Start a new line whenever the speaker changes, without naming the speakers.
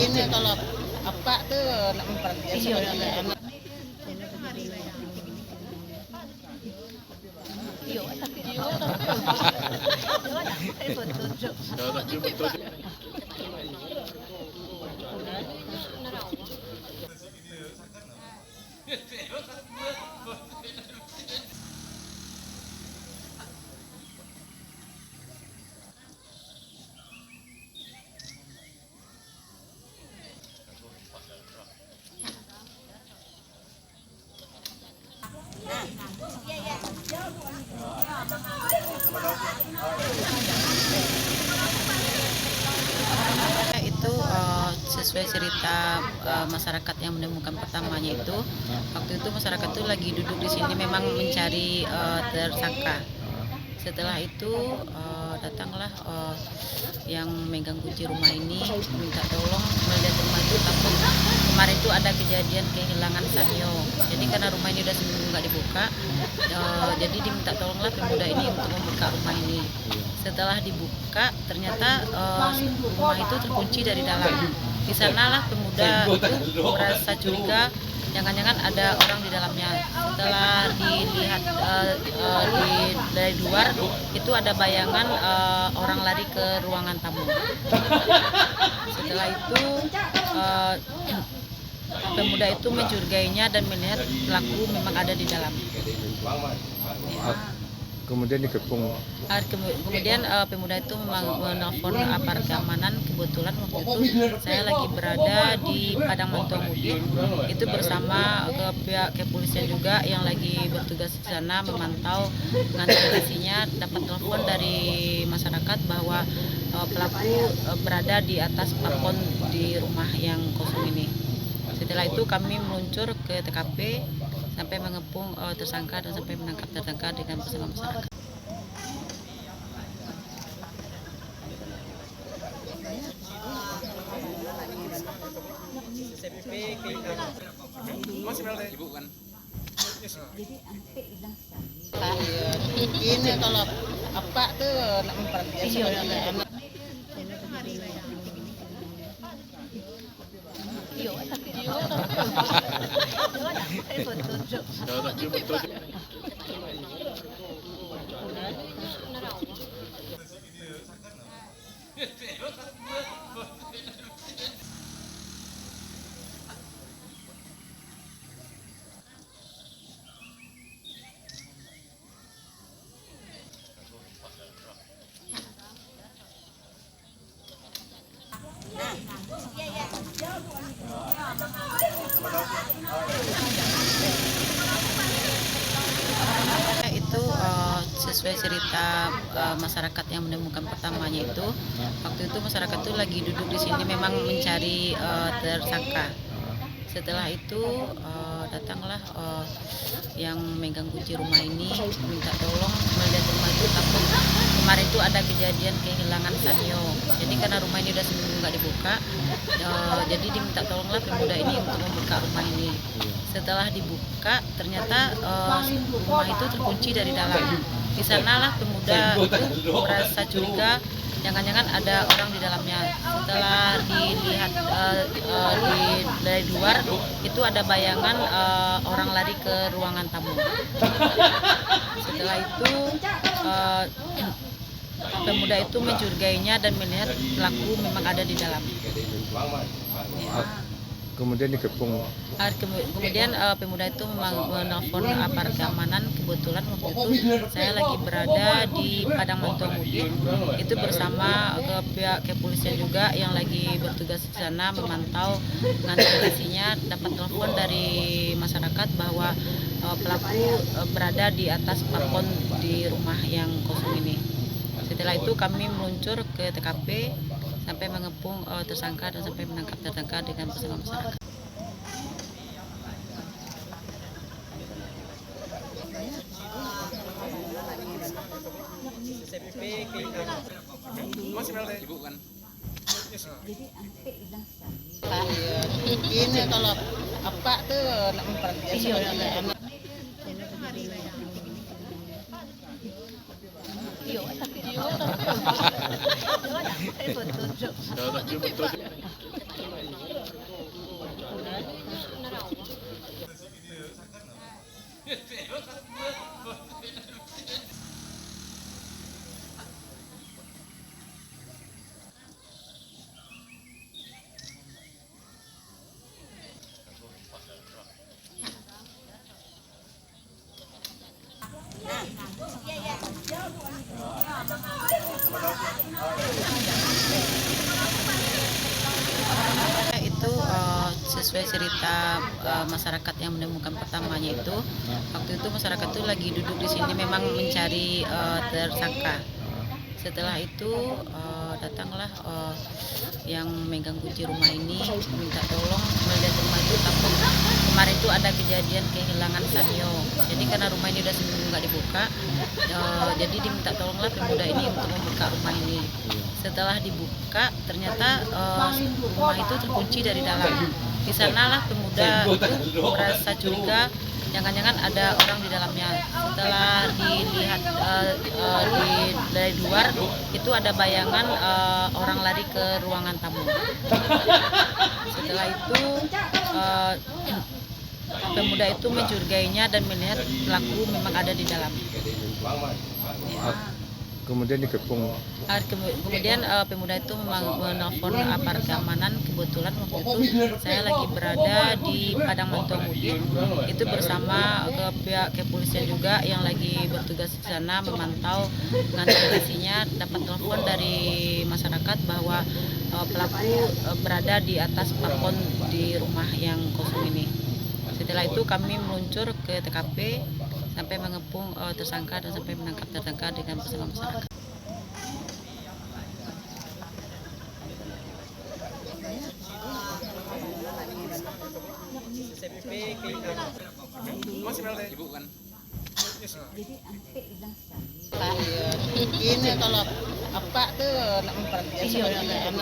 Ini kalau apa tuh nak memperbiasa anak.
Itu sesuai cerita masyarakat yang menemukan pertamanya itu, waktu itu masyarakat itu lagi duduk di sini memang mencari tersangka. Setelah itu datanglah yang megang kunci rumah ini minta tolong melihat rumah itu, takut kemarin itu ada kejadian kehilangan sanyo. Jadi karena rumah ini udah seminggu nggak dibuka, jadi diminta tolonglah pemuda ini untuk membuka rumah ini. Setelah dibuka ternyata rumah itu terkunci dari dalam. Di sanalah pemuda itu merasa curiga, jangan-jangan ada orang di dalamnya. Setelah dilihat dari luar itu ada bayangan orang lari ke ruangan tamu. Setelah itu pemuda itu mencurigainya dan melihat pelaku memang ada di dalam. Ya.
Kemudian dikepung.
Kemudian pemuda itu menelpon aparat keamanan. Kebetulan waktu itu saya lagi berada di Padang Mantuamudin, itu bersama pihak kepolisian juga yang lagi bertugas di sana memantau dengan kondisinya. Dapat telepon dari masyarakat bahwa pelaku berada di atas plafon di rumah yang kosong ini. Setelah itu kami meluncur ke TKP sampai mengepung tersangka dan sampai menangkap tersangka dengan bersama masyarakat.
Ini kalau apa tuh nak memperbiasa anak.
Iya. Itu sesuai cerita masyarakat yang menemukan pertamanya itu, waktu itu masyarakat itu lagi duduk di sini memang mencari tersangka. Setelah itu datanglah yang megang kunci rumah ini minta tolong melihat rumah itu, takut kemarin itu ada kejadian kehilangan sanyo. Jadi karena rumah ini udah seminggu nggak dibuka, jadi diminta tolonglah pemuda ini untuk membuka rumah ini. Setelah dibuka ternyata rumah itu terkunci dari dalam. Di sanalah pemuda itu merasa curiga, jangan-jangan ada orang di dalamnya. Setelah dilihat dari luar itu ada bayangan orang lari ke ruangan tamu. Setelah itu pemuda itu mencurigainya dan melihat pelaku memang ada di dalam. Ya.
Kemudian dikepung.
Kemudian pemuda itu menelpon aparat keamanan. Kebetulan waktu itu saya lagi berada di Padang Mantuamudin, itu bersama pihak kepolisian juga yang lagi bertugas di sana memantau dengan kondisinya. Dapat telepon dari masyarakat bahwa pelaku berada di atas plafon di rumah yang kosong ini. Setelah itu kami meluncur ke TKP sampai mengepung tersangka dan sampai menangkap tersangka dengan bersama masyarakat.
Ini kalau apa tuh nak memperbiasa anak.
Iya. Itu sesuai cerita masyarakat yang menemukan pertamanya itu, waktu itu masyarakat itu lagi duduk di sini memang mencari tersangka. Setelah itu datanglah yang megang kunci rumah ini minta tolong melihat rumah itu, takut kemarin itu ada kejadian kehilangan Sanyo. Jadi karena rumah ini udah seminggu nggak dibuka, jadi diminta tolonglah pemuda ini untuk membuka rumah ini. Setelah dibuka ternyata rumah itu terkunci dari dalam. Di sanalah pemuda itu merasa curiga, jangan-jangan ada orang di dalamnya. Setelah dilihat dari luar itu ada bayangan orang lari ke ruangan tamu. Setelah itu pemuda itu mencurigainya dan melihat pelaku memang ada di dalam.
Kemudian dikepung.
Kemudian pemuda itu menelpon aparat keamanan. Kebetulan waktu itu saya lagi berada di Padang Mantuangudin, itu bersama pihak kepolisian juga yang lagi bertugas di sana memantau dengan kondisinya. Dapat telepon dari masyarakat bahwa pelaku berada di atas plafon di rumah yang kosong ini. Setelah itu kami meluncur ke TKP sampai mengepung tersangka dan sampai menangkap tersangka dengan bersama masyarakat.
Ini kalau apa tuh nak memperhatikan